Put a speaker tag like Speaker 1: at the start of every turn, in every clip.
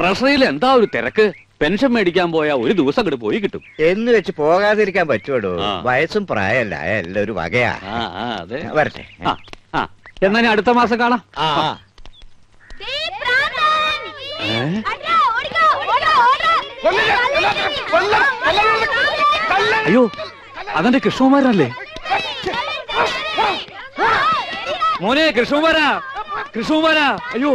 Speaker 1: ട്രഷറിയിൽ എന്താ ഒരു തിരക്ക്. പെൻഷൻ മേടിക്കാൻ പോയാ ഒരു ദിവസം അങ്ങോട്ട് പോയി കിട്ടും
Speaker 2: എന്ന് വെച്ച് പോകാതിരിക്കാൻ പറ്റുമോ? വയസ്സും പ്രായമല്ല, എല്ലാം ഒരു വകയാ.
Speaker 1: അതെ,
Speaker 2: വരട്ടെ.
Speaker 1: എന്നാ ഞാൻ അടുത്ത മാസം കാണാം. അയ്യോ, അതെന്റെ കൃഷ്ണകുമാരനല്ലേ? മോനെ കൃഷ്ണകുമാരാ, കൃഷ്ണകുമാരാ. അയ്യോ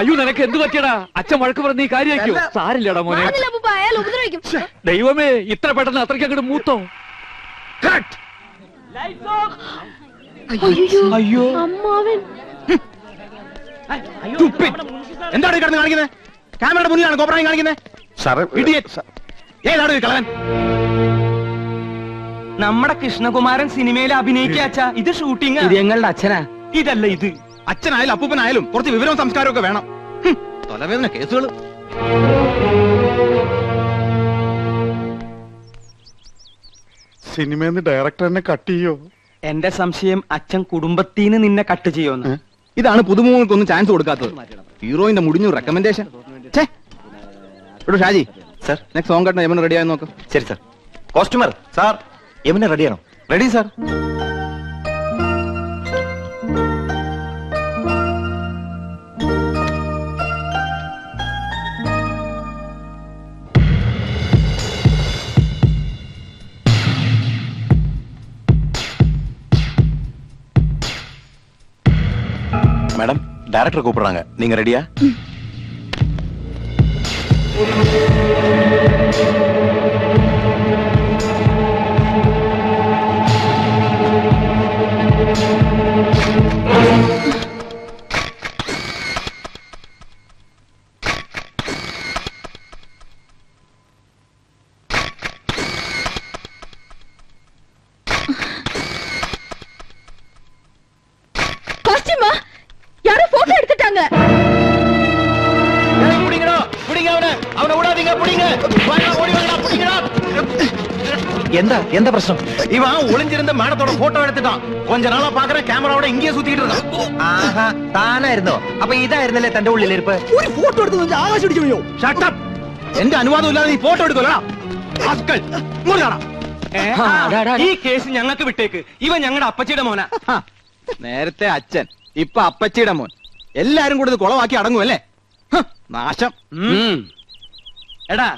Speaker 1: അയ്യോ, നിനക്ക് എന്ത് പറ്റിയടാ? അച്ഛൻ വഴക്ക് പറഞ്ഞ ഈ കാര്യമാക്കോ? സാരില്ലടാ മോനെ. ദൈവമേ, ഇത്ര പെട്ടെന്ന് അത്രയ്ക്ക് അങ്ങോട്ട് മൂത്തോ?
Speaker 3: അയ്യോ അമ്മാവൻ,
Speaker 4: എന്താണ് കിടന്ന് കാണിക്കുന്നത്? ക്യാമറയുടെ മുന്നിലാണ് കോപ്രായം കാണിക്കുന്നത്. ഏതാണ് കളവൻ?
Speaker 5: നമ്മുടെ കൃഷ്ണകുമാരൻ സിനിമയിൽ അഭിനയിക്കാച്ചാ. ഇത് ഷൂട്ടിംഗ്. ഇത് ഞങ്ങളുടെ അച്ഛനാ. ഇതല്ല ഇത്.
Speaker 4: അച്ഛനായാലും അപ്പൂപ്പനായാലും കുറച്ച് വിവരവും സംസ്കാരവും ഒക്കെ വേണം. തലവേദന കേസുകൾ.
Speaker 6: സിനിമന്ന് ഡയറക്ടർ എന്നെ കട്ട് ചെയ്യോ?
Speaker 5: എന്റെ സംശയം അച്ഛൻ കുടുംബത്തിന് നിന്നെ കട്ട് ചെയ്യുമെന്ന്.
Speaker 4: ഇതാണ് പുതുമുഖങ്ങൾക്കൊന്നും ചാൻസ് കൊടുക്കാത്തത്. ഹീറോയിന്റെ മുടിഞ്ഞു recommendation. Shaji
Speaker 7: sir,
Speaker 4: next song കട്ടണം. യമന റെഡി ആയി നോക്ക്.
Speaker 7: ശരി സർ. കോസ്റ്റ്യൂമർ സാർ, യമന റെഡിയാണോ? Ready sir. மேடம், டைரக்டர் கூப்பிடுறாங்க. நீங்க ரெடியா? எந்த பிரச்சனை?
Speaker 4: இவன் ஒளிஞ்சிருந்த மேடத்தோட போட்டோ எடுத்துட்டான். கொஞ்ச நாளா பாக்குற கேமராவோட இங்கேயே சுத்திட்டு இருக்கான்.
Speaker 7: ஆஹா, தானாയിരുന്നോ? അപ്പൊ ഇതായിരുന്നല്ലേ തന്റെ ഉള്ളിലിരിപ്പ്?
Speaker 4: ഒരു ഫോട്ടോ എടുത്ത് ആകാശം ഇടിച്ചു പോയോ? Shut up. എന്റെ അനുവാദം ഇല്ലാതെ നീ ഫോട്ടോ എടുക്കോടാ. ആസ്കൽ മുറിയാടാ.
Speaker 5: ഈ കേസ് ഞങ്ങൾക്ക് വിട്ടേക്ക്. ഇവൻ ഞങ്ങളുടെ അപ്പച്ചിയുടെ മോനാ.
Speaker 4: നേരത്തെ അച്ഛൻ, ഇപ്പൊ അപ്പച്ചിയുടെ മോൻ. എല്ലാരും കൂടി ഇത് കുളവാക്കി അടങ്ങുമല്ലേ? നാശം.
Speaker 5: എടാ,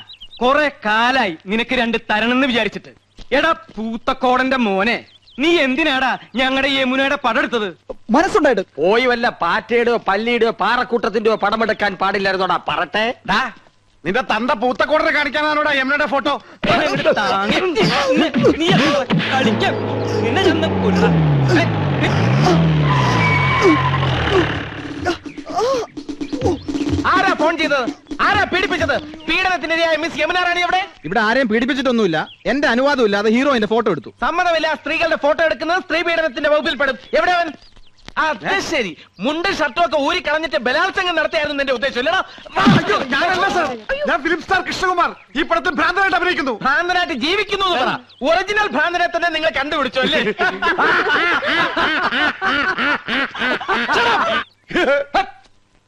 Speaker 5: കൊറേ കാലായി നിനക്ക് രണ്ട് തരണെന്ന് വിചാരിച്ചിട്ട്. എടാ പൂത്തക്കോടന്റെ മോനെ, നീ എന്തിനാടാ ഞങ്ങളുടെ യമുനയുടെ പടം എടുത്തത്?
Speaker 2: മനസ്സുണ്ടായിട്ട് പോയി വല്ല പാറ്റയുടെയോ പല്ലിയുടെയോ പാറക്കൂട്ടത്തിന്റെയോ പടമെടുക്കാൻ പാടില്ലായിരുന്നോടാ. പറട്ടെ,
Speaker 4: നിന്റെ തന്ത പൂത്തക്കോടനെ കാണിക്കാനാണോടാ യമുനയുടെ ഫോട്ടോ? ആരാ ഫോൺ ചെയ്തത്? ആരാ പീഡിപ്പിച്ചത്? പീഡനത്തിനിരയായ മിസ് യമുന റാണി എവിടെ? ഇവിടെ ആരെയും പീഡിപ്പിച്ചിട്ടൊന്നുമില്ല. എന്റെ അനുവാദം ഇല്ലാതെ ഹീറോയിന്റെ ഫോട്ടോ എടുത്തു. സമ്മതമില്ല. സ്ത്രീകളുടെ ഫോട്ടോ എടുക്കുന്നത് സ്ത്രീ പീഡനത്തിന്റെ വകുപ്പിൽ പെടും. എവിടെ അവൻ? അത് ശരി, മുണ്ടും ഷർട്ടും ഒക്കെ ഊരി കളഞ്ഞിട്ട് ബലാത്സംഗം നടത്തിയായിരുന്നു എന്റെ ഉദ്ദേശം. ഞാനല്ല സാർ, ഞാൻ ഫിലിം സ്റ്റാർ കൃഷ്ണകുമാർ. ഈ പടത്തിൽ ഭ്രാന്തനായിട്ട് അഭിനയിക്കുന്നു. ഭ്രാന്തനായിട്ട് ജീവിക്കുന്നു. ഒറിജിനൽ ഭ്രാന്തനെ തന്നെ നിങ്ങൾ കണ്ടുപിടിച്ചു അല്ലേ?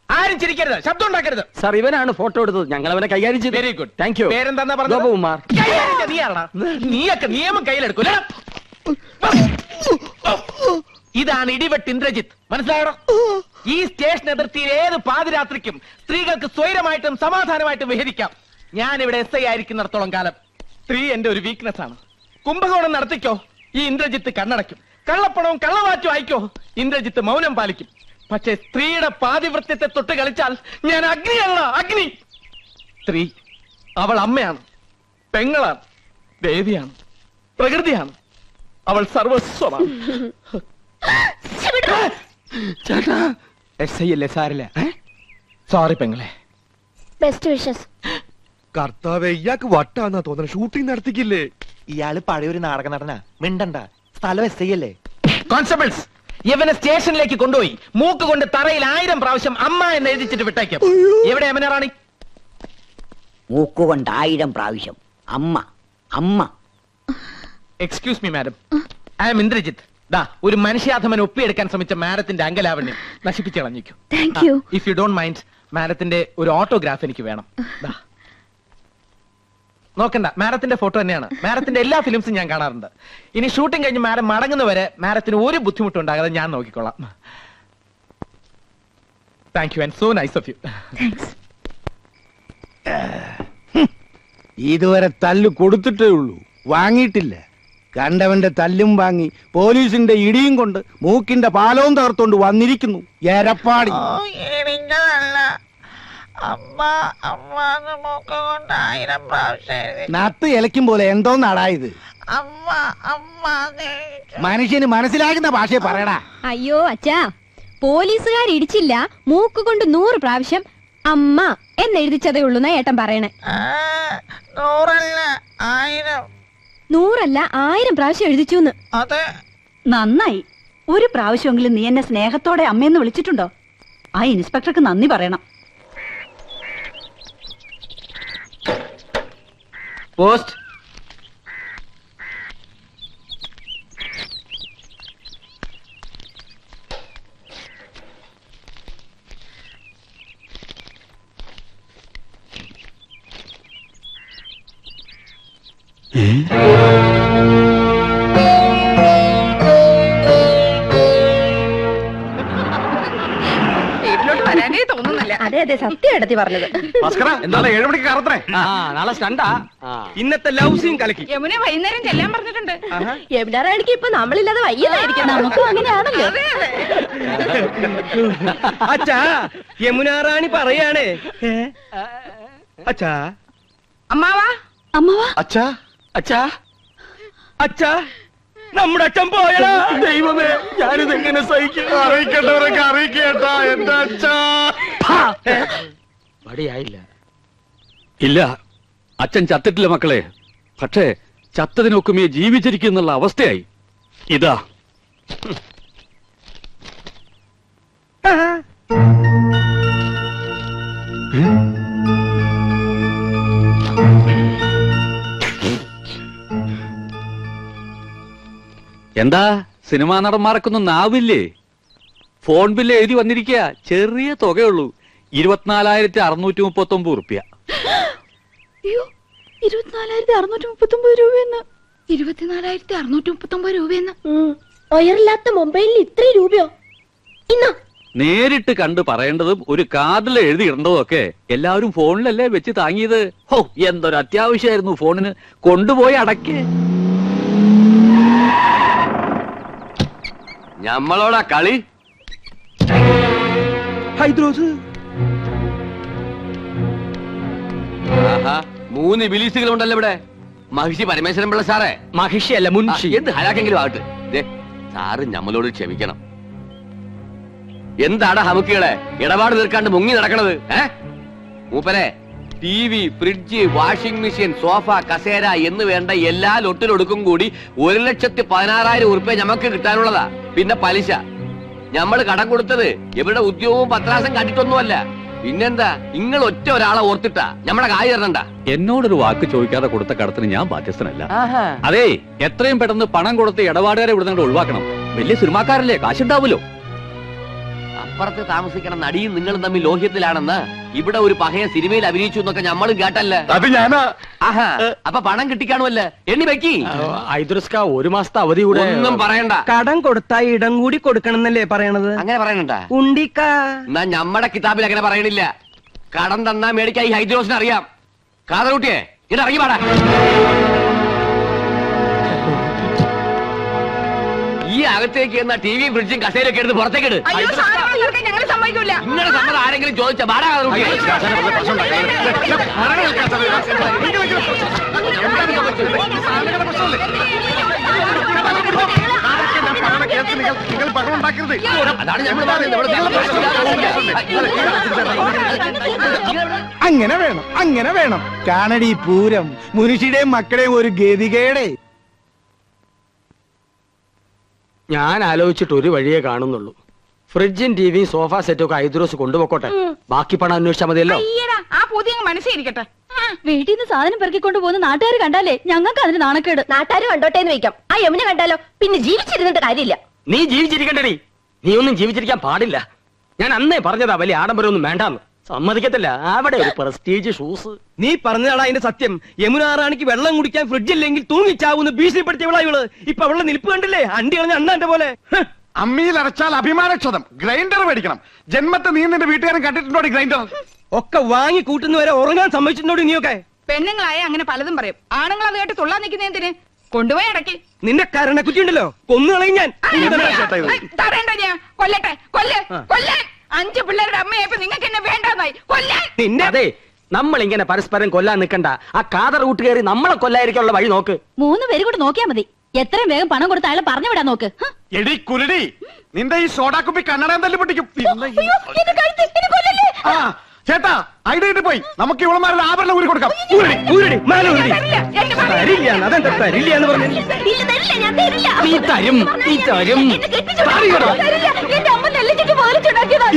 Speaker 4: ആരും ചിരിക്കരുത്, ശബ്ദം ഉണ്ടാക്കരുത്.
Speaker 2: സാർ, ഇവനാണ് ഫോട്ടോ എടുത്തത്. ഞങ്ങൾ അവനെ കൈകാര്യം ചെയ്തു.
Speaker 4: Very good,
Speaker 2: thank you.
Speaker 4: പേരെന്താ പറഞ്ഞത്?
Speaker 2: ഗോപകുമാർ.
Speaker 4: നീയൊക്കെ നിയമം കയ്യിലെടുക്കൂല. ഇതാണ് ഇടിവെട്ട് ഇന്ദ്രജിത്ത്, മനസ്സിലായോ? ഈ സ്റ്റേഷൻ അതിർത്തിയിൽ ഏത് പാതിരാത്രിക്കും സ്ത്രീകൾക്ക് സ്വൈരമായിട്ടും സമാധാനമായിട്ടും വിഹരിക്കാം. ഞാനിവിടെ SI ആയിരിക്കുന്നിടത്തോളം കാലം സ്ത്രീ എന്റെ ഒരു വീക്ക്നെസ് ആണ്. കുംഭകോണം നടത്തിക്കോ, ഈ ഇന്ദ്രജിത്ത് കണ്ണടയ്ക്കും. കള്ളപ്പണവും കള്ളവാറ്റും ആയിക്കോ, ഇന്ദ്രജിത്ത് മൗനം പാലിക്കും. പക്ഷെ സ്ത്രീയുടെ പാതിവൃത്യത്തെ തൊട്ട് കളിച്ചാൽ ഞാൻ അഗ്നിയല്ല, അഗ്നി. സ്ത്രീ അവൾ അമ്മയാണ്, പെങ്ങളാണ്, ദേവിയാണ്, പ്രകൃതിയാണ്. അവൾ സർവസ്വമാണ്. ചേട്ടാ, SI അല്ലേ, സാരില്ല. സോറി പെങ്ങളെ.
Speaker 3: Best wishes.
Speaker 6: കർത്താവേ, ഇയാൾക്ക് വട്ടാന്നാ തോന്നുന്നത്. ഷൂട്ടിംഗ് നടത്തിക്കില്ലേ?
Speaker 7: ഇയാള് പഴയൊരു നാടക നടനാ. മിണ്ടണ്ട, സ്ഥലം SI അല്ലേ.
Speaker 4: കോൺസ്റ്റബിൾസ്, ഇവനെ സ്റ്റേഷനിലേക്ക് കൊണ്ടുപോയി മൂക്ക് കൊണ്ട് തറയിൽ 1000 പ്രാവശ്യം അമ്മ എന്ന് എഴുതിച്ചിട്ട് വിട്ടേക്കും. എവിടെ യമന റാണി?
Speaker 2: മൂക്കുകൊണ്ട് 1000 പ്രാവശ്യം അമ്മ അമ്മ.
Speaker 4: Excuse me madam, I am Indrajith. ഒരു മനുഷ്യാധമൻ ഒപ്പിയെടുക്കാൻ ശ്രമിച്ച മാഡത്തിന്റെ അങ്കലാവണ്യം നശിപ്പിച്ചു കളഞ്ഞിരിക്കും.
Speaker 3: Thank you.
Speaker 4: If you don't mind, മാഡത്തിന്റെ ഒരു ഓട്ടോഗ്രാഫ് എനിക്ക് വേണം. ദാ. നോക്കണ്ട, മാഡത്തിന്റെ ഫോട്ടോ തന്നെയാണ്. മാഡത്തിന്റെ എല്ലാ ഫിലിംസും ഞാൻ കാണാറുണ്ട്. ഇനി ഷൂട്ടിംഗ് കഴിഞ്ഞ് മാഡം മടങ്ങുന്നവരെ മാഡത്തിന് ഒരു ബുദ്ധിമുട്ടുണ്ടാകാതെ ഞാൻ നോക്കിക്കൊള്ളാം. Thank you and so nice of you.
Speaker 8: ഇതുവരെ തല്ല് കൊടുത്തിട്ടേ ഉള്ളൂ, വാങ്ങിയിട്ടില്ല. കണ്ടവന്റെ തല്ലും വാങ്ങി പോലീസിന്റെ ഇടിയും കൊണ്ട് മൂക്കിന്റെ പാലവും തകർത്തോണ്ട് വന്നിരിക്കുന്നു എരപ്പാടി. നത്ത് ഇലയ്ക്കും പോലെ എന്തോന്നാടാ ഇത്? മനുഷ്യന് മനസ്സിലാകുന്ന ഭാഷയെ പറയടാ.
Speaker 3: അയ്യോ അച്ഛാ, പോലീസുകാർ ഇടിച്ചില്ല, മൂക്ക് കൊണ്ട് 100 പ്രാവശ്യം അമ്മ എന്നെഴുതിച്ചതേ ഉള്ളൂ എന്നാ ഏട്ടൻ പറയണേ. 100 അല്ല 1000 പ്രാവശ്യം എഴുതിച്ചു.
Speaker 9: നന്നായി. ഒരു പ്രാവശ്യമെങ്കിലും നീ എന്നെ സ്നേഹത്തോടെ അമ്മയെന്ന് വിളിച്ചിട്ടുണ്ടോ? ആ ഇൻസ്പെക്ടർക്ക് നന്ദി പറയണം.
Speaker 2: പോസ്റ്റ്.
Speaker 3: അതെ അതെ, സത്യം എടുത്തി പറഞ്ഞത്.
Speaker 2: എന്താണ് 7 മണിക്ക് കറത്രേ? നാളെ സ്റ്റണ്ടാ.
Speaker 5: ഇന്നത്തെ ലവ് സീൻ കലക്കി.
Speaker 9: യമുന വൈകുന്നേരം ചെല്ലാൻ പറഞ്ഞിട്ടുണ്ട്.
Speaker 3: എവിടാറാണെങ്കിൽ ഇപ്പൊ നമ്മളില്ലാതെ വയ്യതായിരിക്കും. നമുക്കും അങ്ങനെയാണല്ലോ.
Speaker 5: അച്ഛാ, യമുന റാണി പറയാണേ. അച്ഛാ,
Speaker 9: അമ്മാവാ അമ്മാവാ.
Speaker 2: അച്ഛാ അച്ഛാ
Speaker 5: അച്ഛാ, നമ്മുടെ അച്ഛൻ പോയടാ.
Speaker 2: ദൈവമേ, ഞാനിത് എങ്ങനെ സഹിക്കും? അറിയിക്കേണ്ടവരൊക്കെ അറിയിക്കേട്ടാ എന്റെ അച്ഛാ. മടിയായില്ല.
Speaker 1: ഇല്ല, അച്ഛൻ ചത്തിട്ടില്ല മക്കളെ. പക്ഷേ ചത്തതിനൊക്കുമേ ജീവിച്ചിരിക്കുന്നുള്ള അവസ്ഥയായി. ഇതാ എന്താ സിനിമാ നടന്മാർക്കൊന്നും നാവില്ലേ? ഫോൺ ബില്ല് എഴുതി വന്നിരിക്കുക. ചെറിയ തുകയുള്ളൂ, 24,639 റുപ്യ.
Speaker 3: 24,639 രൂപയെന്ന്.
Speaker 9: 24,639 രൂപയെന്ന്.
Speaker 3: ഒയറില്ലാത്ത മൊബൈലിൽ ഇത്രയും രൂപയോ? ഇന്നോ
Speaker 1: നേരിട്ട് കണ്ട് പറയേണ്ടതും ഒരു കാർഡിൽ എഴുതി ഇടേണ്ടതും ഒക്കെ എല്ലാവരും ഫോണിലല്ലേ വെച്ച് താങ്ങിയത്. ഹോ, എന്തൊരു അത്യാവശ്യമായിരുന്നു ഫോണിന്. കൊണ്ടുപോയി അടക്കേ.
Speaker 2: ഞമ്മളോടാ കളി.
Speaker 5: ഹൈദ്രോസ്.
Speaker 2: 3 ബിലീസുകളുണ്ടല്ലോ ഇവിടെ. മഹിഷി പരമേശ്വരൻ പിള്ള സാറേ.
Speaker 5: മഹിഷി അല്ല, മുൻഷി.
Speaker 2: എന്ത് ഹലാക്കെങ്കിലും ആകട്ടെ. സാറ് ഞമ്മളോട് ക്ഷമിക്കണം. എന്താടാ ഹമുക്കികളെ ഇടപാട് തീർക്കാണ്ട് മുങ്ങി നടക്കണത്? മൂപ്പരെ TV, fridge, washing machine, sofa, കസേര എന്ന് വേണ്ട എല്ലാ ലൊട്ടിലൊടുക്കും കൂടി 1,16,000 ഉറുപ്പ്യ ഞമ്മക്ക് കിട്ടാനുള്ളതാ. പിന്നെ പലിശ. ഞമ്മള് കടം കൊടുത്തത് ഇവരുടെ ഉദ്യോഗവും പത്രാസം കണ്ടിട്ടൊന്നുമല്ല. പിന്നെന്താ, നിങ്ങൾ ഒറ്റ ഒരാളെ ഓർത്തിട്ടാ ഞമ്മടെ കായ് തരണ്ട.
Speaker 1: എന്നോടൊരു വാക്ക് ചോദിക്കാതെ കൊടുത്ത കടത്തിന് ഞാൻ ബാധ്യസ്ഥനല്ല. അതെ, എത്രയും പെട്ടെന്ന് പണം കൊടുത്ത് ഇടപാടുകാരെ ഇവിടെ ഒഴിവാക്കണം. വലിയ സിനിമാക്കാരല്ലേ, കാശുണ്ടാവുമല്ലോ.
Speaker 2: അപ്പുറത്ത് താമസിക്കണ നടിയും നിങ്ങളും തമ്മിൽ ലോഹ്യത്തിലാണെന്ന് ഇവിടെ ഒരു പകയ സിനിമയിൽ അഭിനയിച്ചു എന്നൊക്കെ ഞമ്മളും കേട്ടല്ലേ.
Speaker 6: അത് ഞാനാ.
Speaker 2: ആഹാ, അപ്പൊ പണം കിട്ടിക്കാണുമല്ലേ? എണ്ണി വെക്കി.
Speaker 5: ഐദ്രസ്ക 1 മാസത്തെ അവധി കൂടെ.
Speaker 2: ഒന്നും പറയണ്ട.
Speaker 5: കടം കൊടുത്താ ഇടം കൂടി കൊടുക്കണമെന്നല്ലേ പറയണത്?
Speaker 2: അങ്ങനെ പറയണണ്ട.
Speaker 5: ഉണ്ടിക്ക.
Speaker 2: എന്നാ ഞമ്മടെ കിതാബിൽ അങ്ങനെ പറയണില്ല. കടം തന്നാ മേടിക്കായി ഹൈദ്രോസിന് അറിയാം. കാതറൂട്ടിയെ ഇത് ഇറങ്ങി പാടാ. ഈ അകത്തേക്ക് എന്നാ TV, ഫ്രിഡ്ജും കസേരയൊക്കെ എടുത്ത് പുറത്തേക്ക് ഇട്.
Speaker 9: ഞങ്ങൾ സമ്മതിക്കൂല.
Speaker 2: നിങ്ങളുടെ സമ്മതം ആരെങ്കിലും ചോദിച്ച പാടാ കാതറൂട്ടിയെ. അതാണ് ഞങ്ങൾ
Speaker 8: അങ്ങനെ വേണം, അങ്ങനെ വേണം. കാണടി പൂരം, മുനുഷിയുടെയും മക്കളെയും ഒരു ഗതികേടെ.
Speaker 2: ഞാൻ ആലോചിച്ചിട്ട് ഒരു വഴിയേ കാണുന്നുള്ളൂ. ഫ്രിഡ്ജും ടിവിയും സോഫ സെറ്റും ഒക്കെ ഐദ്രോസ് കൊണ്ടുപോക്കോട്ടെ. ബാക്കി പണം അന്വേഷിച്ചാൽ മതിയല്ലോ.
Speaker 9: ആ പുതിയ മനസ്സിരിക്കട്ടെ.
Speaker 3: വീട്ടിൽ നിന്ന് സാധനം പെറുക്കിക്കൊണ്ട് പോകുന്ന നാട്ടുകാർ കണ്ടാലേ ഞങ്ങൾക്ക് അതിന് നാണക്കേട്. നാട്ടുകാർ കണ്ടോട്ടെ എന്ന് വെക്കാം. ആ യമുന കണ്ടാലോ പിന്നെ ജീവിച്ചിരുന്നിട്ട് കാര്യമില്ല.
Speaker 2: നീ ജീവിച്ചിരിക്കണ്ടേ? നീ ഒന്നും ജീവിച്ചിരിക്കാൻ പാടില്ല. ഞാൻ അന്നേ പറഞ്ഞതാ വലിയ ആഡംബരമൊന്നും വേണ്ടാന്ന്.
Speaker 5: സമ്മതിക്കത്തില്ല. അവിടെ ഒരു പ്രസ്റ്റീജ് ഷൂസ്. നീ പറഞ്ഞാടാ അതിന്റെ സത്യം. യമുന റാണിക്ക് വെള്ളം കുടിക്കാൻ ഫ്രിഡ്ജില്ലെങ്കിൽ തൂങ്ങിച്ചാവുന്ന ഭീഷണിപ്പെടുത്തിയവളാ ഇവള്. ഇപ്പൊ അവളുടെ നിൽപ്പ് കണ്ടില്ലേ? അണ്ടി കളഞ്ഞ അണ്ണാന്റെ പോലെ.
Speaker 8: അമ്മിയിൽ അരച്ചാൽ അഭിമാനക്ഷതം. ഗ്രൈൻഡർ മേടിക്കണം. ജന്മത്തെ നീ നിന്റെ വീട്ടുകാരൻ കണ്ടിട്ടുണ്ടോ ഗ്രൈൻഡർ?
Speaker 5: ഒക്കെ വാങ്ങി കൂട്ടുന്നവരെ ഉറങ്ങാൻ സമ്മതിച്ചിട്ടുണ്ടോ നീയൊക്കെ?
Speaker 10: പെണ്ണുങ്ങളായ അങ്ങനെ പലതും പറയും. ആണുങ്ങൾ അത് കേട്ട് തുള്ളാൻ നിൽക്കുന്ന എന്തിന്? കൊണ്ടുപോയി അടക്കി.
Speaker 5: നിന്റെ കരണക്കുറ്റി ഉണ്ടല്ലോ, കൊന്നുകളയും ഞാൻ.
Speaker 10: തടയണ്ട, ഞാൻ കൊല്ലട്ടെ. കൊല്ലാൻ 5 പിള്ളേരുടെ അമ്മയായപ്പോ നിങ്ങൾക്ക് എന്നെ വേണ്ടെന്നായി. കൊല്ലാൻ.
Speaker 5: നിന്റെ അതെ, നമ്മൾ ഇങ്ങനെ പരസ്പരം കൊല്ലാൻ നിൽക്കണ്ട. ആ കാതർ കൂട്ട് കയറി നമ്മളെ കൊല്ലായിരിക്കാനുള്ള വഴി നോക്ക്.
Speaker 3: 3 പേര് കൂടെ നോക്കിയാ മതി. എത്രയും വേഗം പണം കൊടുത്ത് അയാളെ പറഞ്ഞു വിടാൻ നോക്ക്.
Speaker 8: എടി കുരുടി, നിന്റെ ഈ സോഡാക്കുപ്പി കണ്ണടം തല്ലി പൊട്ടിക്കും. ചേട്ടാ ഐഡിയിട്ട് പോയി. നമുക്ക് ഇവളമാരുടെ ആഭരണം ഊരി കൊടുക്കാം.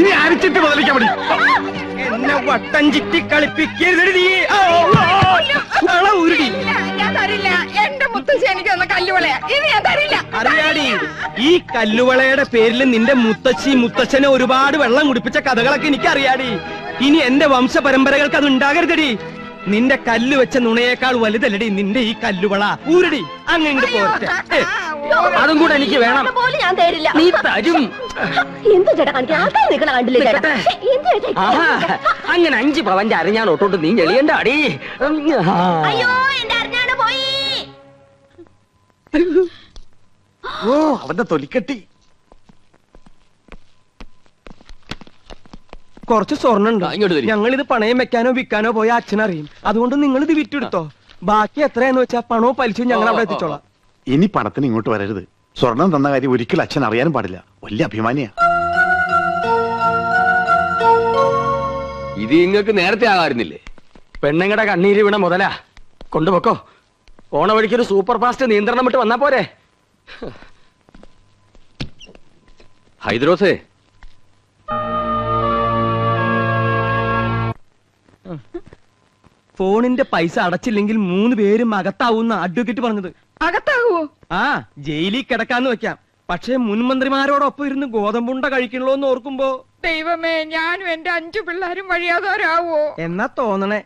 Speaker 8: ഇനി അരിച്ചിട്ട് മുതലിക്കാൻ മതി.
Speaker 5: എന്നെ വട്ടം ചിറ്റി കളിപ്പിക്കരുത്.
Speaker 10: എന്റെ മുത്തശ്ശി എനിക്ക് തന്ന കല്ലുവളയാ. ഇത് ഞാൻ തരില്ല.
Speaker 5: അറിയാടി, ഈ കല്ലുവളയുടെ പേരിൽ നിന്റെ മുത്തച്ഛനെ ഒരുപാട് വെള്ളം കുടിപ്പിച്ച കഥകളൊക്കെ എനിക്കറിയാടി. ഇനി എന്റെ വംശപരമ്പരകൾക്ക് അത് ഉണ്ടാകരുതടി. നിന്റെ കല്ല് വെച്ച നുണയേക്കാൾ വലുതല്ലടി നിന്റെ ഈ കല്ലുവള. ഊരടി അങ്ങോട്ട് പോരട്ടെ. അതും കൂടെ എനിക്ക് വേണം.
Speaker 3: ഞാൻ തരില്ല.
Speaker 5: നീ തരും.
Speaker 3: എന്ത് ചേട്ടാ കാണിക്കാൻ? ആൾക്കാർ നിൽക്കണ കണ്ടില്ലേ?
Speaker 5: അങ്ങനെ 5 പവന്റെ അറിഞ്ഞാൻ ഒട്ടോട്ട് നീ ചെളിയണ്ട അടി.
Speaker 3: അയ്യോ, എന്റെ അറിഞ്ഞാണ് പോയി.
Speaker 8: ഓ, അവന്റെ തൊലിക്കെട്ടി.
Speaker 5: കുറച്ച് സ്വർണ്ണുണ്ട്. ഞങ്ങൾ ഇത് പണയം വെക്കാനോ വിൽക്കാനോ പോയ അച്ഛനറിയും. അതുകൊണ്ട് നിങ്ങൾ ഇത് വിറ്റെടുത്തോ. ബാക്കി എത്രയാന്ന് വെച്ചാ പണവും പലിശയും ഞങ്ങൾ അവിടെ എത്തിച്ചോളാം.
Speaker 8: ഇനി പണത്തിന് ഇങ്ങോട്ട് വരരുത്. സ്വർണം തന്ന കാര്യം ഒരിക്കലും അച്ഛൻ അറിയാനും പാടില്ല. വലിയ അഭിമാനിയാ.
Speaker 2: ഇത് നിങ്ങൾക്ക് നേരത്തെ ആകാറുന്നില്ലേ?
Speaker 5: പെണ്ണുങ്ങളുടെ കണ്ണീര് വീണ മുതലാ. കൊണ്ടുപോക്കോ. പോണ വഴിക്കൊരു സൂപ്പർ ഫാസ്റ്റ് നിയന്ത്രണം വിട്ട് വന്നാ പോരെ.
Speaker 2: ഹൈദ്രോസേ,
Speaker 5: ഫോണിന്റെ പൈസ അടച്ചില്ലെങ്കിൽ 3 പേരും അകത്താവൂന്ന അഡ്വക്കേറ്റ് പറഞ്ഞത്.
Speaker 10: അകത്താകുവോ?
Speaker 5: ആ, ജയിലിൽ കിടക്കാന്ന് വെക്കാം. പക്ഷെ മുൻമന്ത്രിമാരോടൊപ്പം ഇരുന്ന് ഗോതമ്പുണ്ട കഴിക്കണല്ലോന്ന് ഓർക്കുമ്പോ
Speaker 10: ദൈവമേ, ഞാനും എന്റെ 5 പിള്ളേരും വഴിയാതാരാവോ
Speaker 5: എന്നാ തോന്നണേ.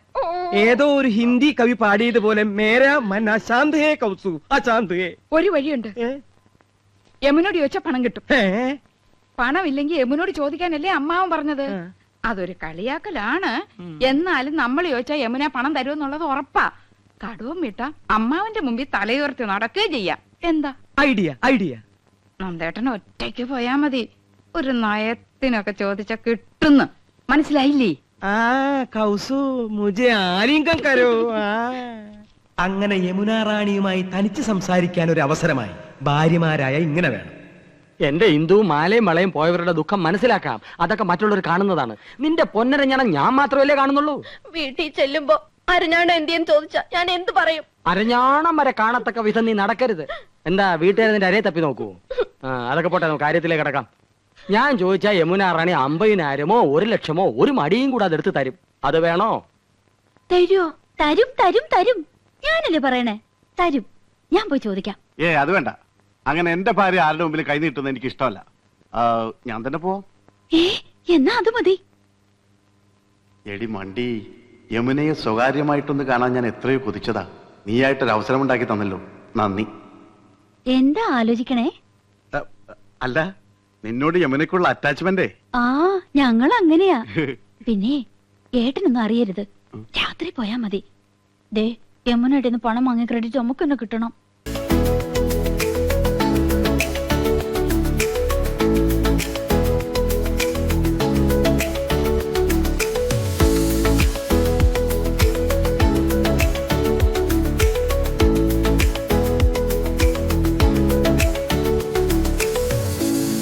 Speaker 5: ഏതോ ഒരു ഹിന്ദി കവി പാടിയതുപോലെ മേരാ മൻ അശാന്ത് ഹേ കൗസു അശാന്ത് ഹേ.
Speaker 10: ഒരു വഴിയുണ്ട്. യമുനോട് ചോദിച്ചാ പണം കിട്ടും. പണം ഇല്ലെങ്കിൽ യമുനോട് ചോദിക്കാനല്ലേ അമ്മാവൻ പറഞ്ഞത്. അതൊരു കളിയാക്കലാണ്. എന്നാലും നമ്മൾ ചോദിച്ചാ യമുന പണം തരുമെന്നുള്ളത് ഉറപ്പാ. കടവും വിട്ട അമ്മാവന്റെ മുമ്പിൽ തലയുയർത്തി നടക്കുകയും ചെയ്യാം. എന്താ
Speaker 5: ഐഡിയ? ഐഡിയ
Speaker 10: നന്ദേട്ടൻ ഒറ്റയ്ക്ക് പോയാ മതി. ഒരു നയത്തിനൊക്കെ ചോദിച്ചാ കിട്ടുന്നു. മനസ്സിലായില്ലേ?
Speaker 5: ആ കൗസു മുझे ആലിംഗം കരോ. അങ്ങനെ യമുന റാണിയുമായി തനിച്ച് സംസാരിക്കാൻ ഒരു അവസരമായി. ഭാര്യമാരായ ഇങ്ങനെ വേണം. എന്റെ ഹിന്ദു മാലയും വളയും പോയവരുടെ ദുഃഖം മനസ്സിലാക്കാം. അതൊക്കെ മറ്റുള്ളവർ കാണുന്നതാണ്. നിന്റെ പൊന്നരഞ്ഞണം ഞാൻ മാത്രമല്ലേ കാണുന്നുള്ളൂ.
Speaker 3: വീട്ടിൽ ചെല്ലുമ്പോ അരഞ്ഞാണ് എന്തിയെന്ന് ചോദിച്ചാ ഞാൻ എന്ത് പറയും?
Speaker 5: അരഞ്ഞാണം വരെ കാണത്തക്ക വിധം നീ നടക്കരുത്. എന്താ വീട്ടുകാരെ നിന്റെ അരയെ തപ്പി നോക്കൂ? അതൊക്കെ പോട്ടെ, നമുക്ക് കാര്യത്തിലേക്ക് കിടക്കാം. ഞാൻ ചോദിച്ചാ യമുന റാണി 50,000-മോ 1,00,000-മോ ഒരു മടിയും കൂടെ അതെടുത്ത് തരും. അത് വേണോ?
Speaker 3: തരുമോ? തരും തരും തരും. ഞാനല്ലേ പറയണേ, തരും. ഞാൻ പോയി ചോദിക്കാം.
Speaker 8: അത് വേണ്ട. അങ്ങനെ എന്റെ ഭാര്യ ആരുടെ മുമ്പിൽ കൈ നീട്ടുന്നത് എനിക്ക് ഇഷ്ടമല്ല. ഞാൻ തന്നെ പോവാം.
Speaker 3: എന്നാ അത് മതി.
Speaker 8: എടി മണ്ടി, യമുനയെ സ്വകാര്യമായിട്ടൊന്ന് കാണാൻ ഞാൻ എത്രയോ കൊതിച്ചതാ. നീയായിട്ടൊരു അവസരം ഉണ്ടാക്കി തന്നല്ലോ, നന്ദി.
Speaker 3: എന്താ ആലോചിക്കണേ?
Speaker 8: അല്ല, നിന്നോട് യമുനയ്ക്കുള്ള അറ്റാച്ച്മെന്റ്.
Speaker 3: ആ, ഞങ്ങൾ അങ്ങനെയാ. പിന്നെ ഏട്ടനൊന്നും അറിയരുത്. രാത്രി പോയാ മതി. ദേ, യമുനയുടെ പണം വാങ്ങിയ ക്രെഡിറ്റ് നമുക്ക് തന്നെ കിട്ടണം.